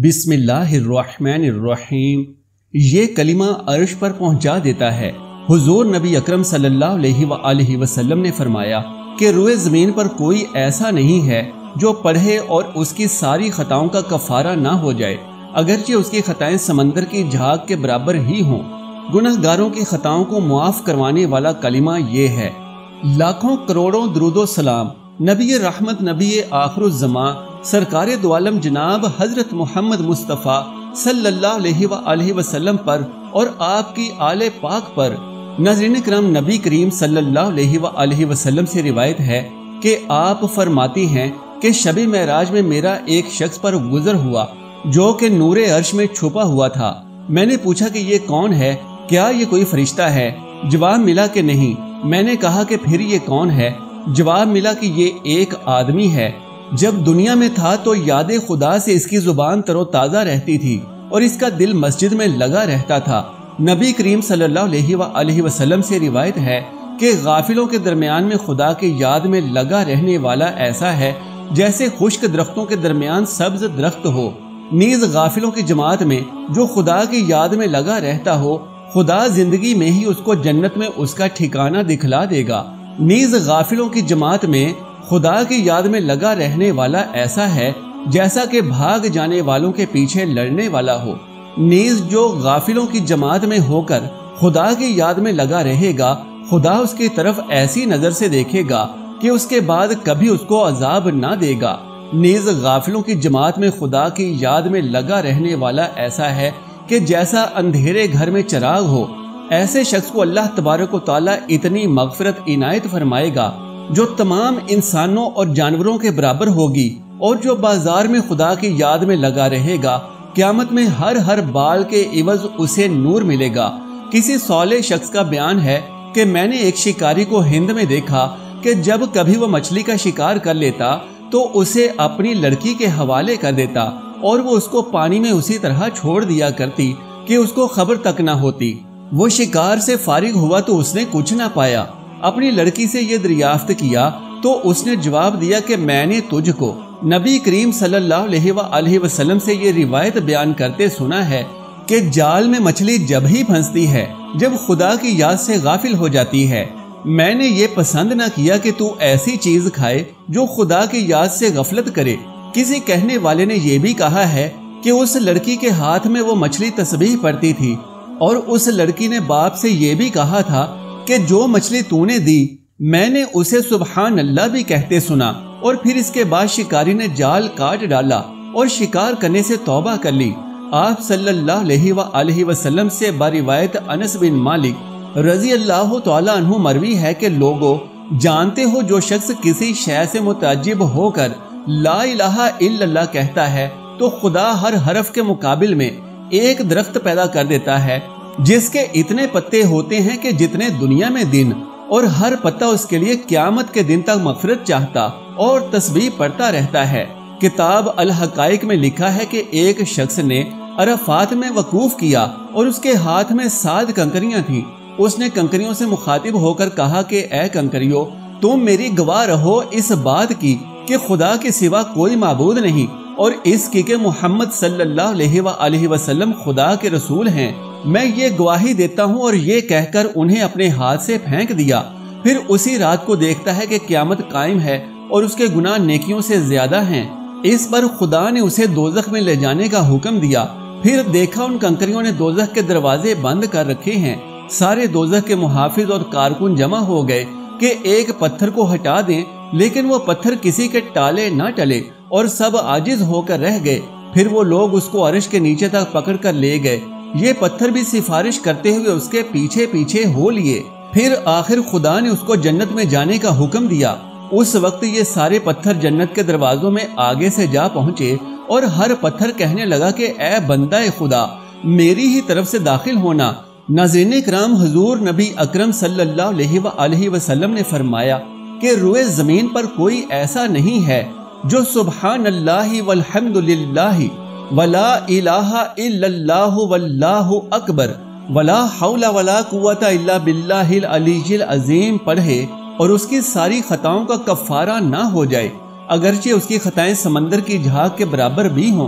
بسم اللہ الرحمن الرحیم۔ یہ کلمہ عرش پر پہنچا دیتا ہے۔ حضور نبی اکرم صلی اللہ علیہ وآلہ وسلم نے فرمایا کہ روئے زمین پر کوئی ایسا نہیں ہے جو پڑھے اور اس کی ساری خطاؤں کا کفارہ نہ ہو جائے، اگرچہ اس کی خطائیں سمندر کی جھاگ کے برابر ہی ہوں۔ گناہ گاروں کی خطاؤں کو معاف کروانے والا کلمہ یہ ہے۔ لاکھوں کروڑوں درود و سلام نبی رحمت، نبی آخر الزمان، سرکار دو عالم جناب حضرت محمد مصطفیٰ صلی اللہ علیہ وآلہ وسلم پر اور آپ کی آل پاک پر۔ ناظرین کرام، نبی کریم صلی اللہ علیہ وآلہ وسلم سے روایت ہے کہ آپ فرماتی ہیں کہ شب معراج میں میرا ایک شخص پر گزر ہوا جو کہ نور عرش میں چھپا ہوا تھا۔ میں نے پوچھا کہ یہ کون ہے؟ کیا یہ کوئی فرشتہ ہے؟ جواب ملا کہ نہیں۔ میں نے کہا کہ پھر یہ کون ہے؟ جواب ملا کہ یہ ایک آدمی ہے۔ جب دنیا میں تھا تو یاد خدا سے اس کی زبان تر و تازہ رہتی تھی اور اس کا دل مسجد میں لگا رہتا تھا۔ نبی کریم صلی اللہ علیہ وآلہ وسلم سے روایت ہے کہ غافلوں کے درمیان میں خدا کی یاد میں لگا رہنے والا ایسا ہے جیسے خشک درختوں کے درمیان سبز درخت ہو۔ نیز غافلوں کی جماعت میں جو خدا کی یاد میں لگا رہتا ہو، خدا زندگی میں ہی اس کو جنت میں اس کا ٹھکانہ دکھلا دے گا۔ نیز غافلوں کی جماعت میں خدا کی یاد میں لگا رہنے والا ایسا ہے جیسا کہ بھاگ جانے والوں کے پیچھے لڑنے والا ہو۔ نیز جو غافلوں کی جماعت میں ہو کر خدا کی یاد میں لگا رہے گا، خدا اس کی طرف ایسی نظر سے دیکھے گا کہ اس کے بعد کبھی اس کو عذاب نہ دے گا۔ نیز غافلوں کی جماعت میں خدا کی یاد میں لگا رہنے والا ایسا ہے کہ جیسا اندھیرے گھر میں چراغ ہو، ایسے شخص کو اللہ تبارک و تعالیٰ اتنی مغفرت عنایت فرمائے گا جو تمام انسانوں اور جانوروں کے برابر ہوگی۔ اور جو بازار میں خدا کی یاد میں لگا رہے گا، قیامت میں ہر بال کے عوض اسے نور ملے گا۔ کسی صالح شخص کا بیان ہے کہ میں نے ایک شکاری کو ہند میں دیکھا کہ جب کبھی وہ مچھلی کا شکار کر لیتا تو اسے اپنی لڑکی کے حوالے کر دیتا اور وہ اس کو پانی میں اسی طرح چھوڑ دیا کرتی کہ اس کو خبر تک نہ ہوتی۔ وہ شکار سے فارغ ہوا تو اس نے کچھ نہ پایا۔ اپنی لڑکی سے یہ دریافت کیا تو اس نے جواب دیا کہ میں نے تجھ کو نبی کریم صلی اللہ علیہ وآلہ وسلم سے یہ روایت بیان کرتے سنا ہے کہ جال میں مچھلی جب ہی پھنستی ہے جب خدا کی یاد سے غافل ہو جاتی ہے۔ میں نے یہ پسند نہ کیا کہ تو ایسی چیز کھائے جو خدا کی یاد سے غفلت کرے۔ کسی کہنے والے نے یہ بھی کہا ہے کہ اس لڑکی کے ہاتھ میں وہ مچھلی تسبیح پڑتی تھی، اور اس لڑکی نے باپ سے یہ بھی کہا تھا کہ جو مچھلی تو نے دی میں نے اسے سبحان اللہ بھی کہتے سنا۔ اور پھر اس کے بعد شکاری نے جال کاٹ ڈالا اور شکار کرنے سے توبہ کر لی۔ آپ صلی اللہ علیہ وآلہ وسلم سے باروایت انس بن مالک رضی اللہ تعالیٰ عنہ مروی ہے کہ لوگو جانتے ہو، جو شخص کسی شے سے متعجب ہو کر لا الہ الا اللہ کہتا ہے تو خدا ہر حرف کے مقابل میں ایک درخت پیدا کر دیتا ہے جس کے اتنے پتے ہوتے ہیں کہ جتنے دنیا میں دن، اور ہر پتا اس کے لیے قیامت کے دن تک مغفرت چاہتا اور تسبیح پڑھتا رہتا ہے۔ کتاب الحقائق میں لکھا ہے کہ ایک شخص نے عرفات میں وقوف کیا اور اس کے ہاتھ میں 7 کنکریاں تھیں۔ اس نے کنکریوں سے مخاطب ہو کر کہا کہ اے کنکریوں، تم میری گواہ رہو اس بات کی کہ خدا کے سوا کوئی معبود نہیں، اور اس کی کہ محمد صلی اللہ علیہ وآلہ وسلم خدا کے رسول ہیں۔ میں یہ گواہی دیتا ہوں، اور یہ کہہ کر انہیں اپنے ہاتھ سے پھینک دیا۔ پھر اسی رات کو دیکھتا ہے کہ قیامت قائم ہے اور اس کے گناہ نیکیوں سے زیادہ ہیں۔ اس پر خدا نے اسے دوزخ میں لے جانے کا حکم دیا۔ پھر دیکھا ان کنکریوں نے دوزخ کے دروازے بند کر رکھے ہیں۔ سارے دوزخ کے محافظ اور کارکن جمع ہو گئے کہ ایک پتھر کو ہٹا دیں، لیکن وہ پتھر کسی کے ٹالے نہ ٹلے اور سب عاجز ہو کر رہ گئے۔ پھر وہ لوگ اس کو عرش کے نیچے تک پکڑ کر لے گئے۔ یہ پتھر بھی سفارش کرتے ہوئے اس کے پیچھے پیچھے ہو لیے۔ پھر آخر خدا نے اس کو جنت میں جانے کا حکم دیا۔ اس وقت یہ سارے پتھر جنت کے دروازوں میں آگے سے جا پہنچے، اور ہر پتھر کہنے لگا کہ اے بندہ خدا، میری ہی طرف سے داخل ہونا۔ ناظرین کرام، حضور نبی اکرم صلی اللہ علیہ وآلہ وسلم نے فرمایا کہ روئے زمین پر کوئی ایسا نہیں ہے جو سبحان اللہ والحمد للہ ولا الہ الا اللہ واللہ اکبر ولا حول ولا قوت الا باللہ العلی العظیم پڑھے اور اس کی ساری خطاؤں کا کفارہ نہ ہو جائے، اگرچہ اس کی خطائیں سمندر کی جھاگ کے برابر بھی ہوں۔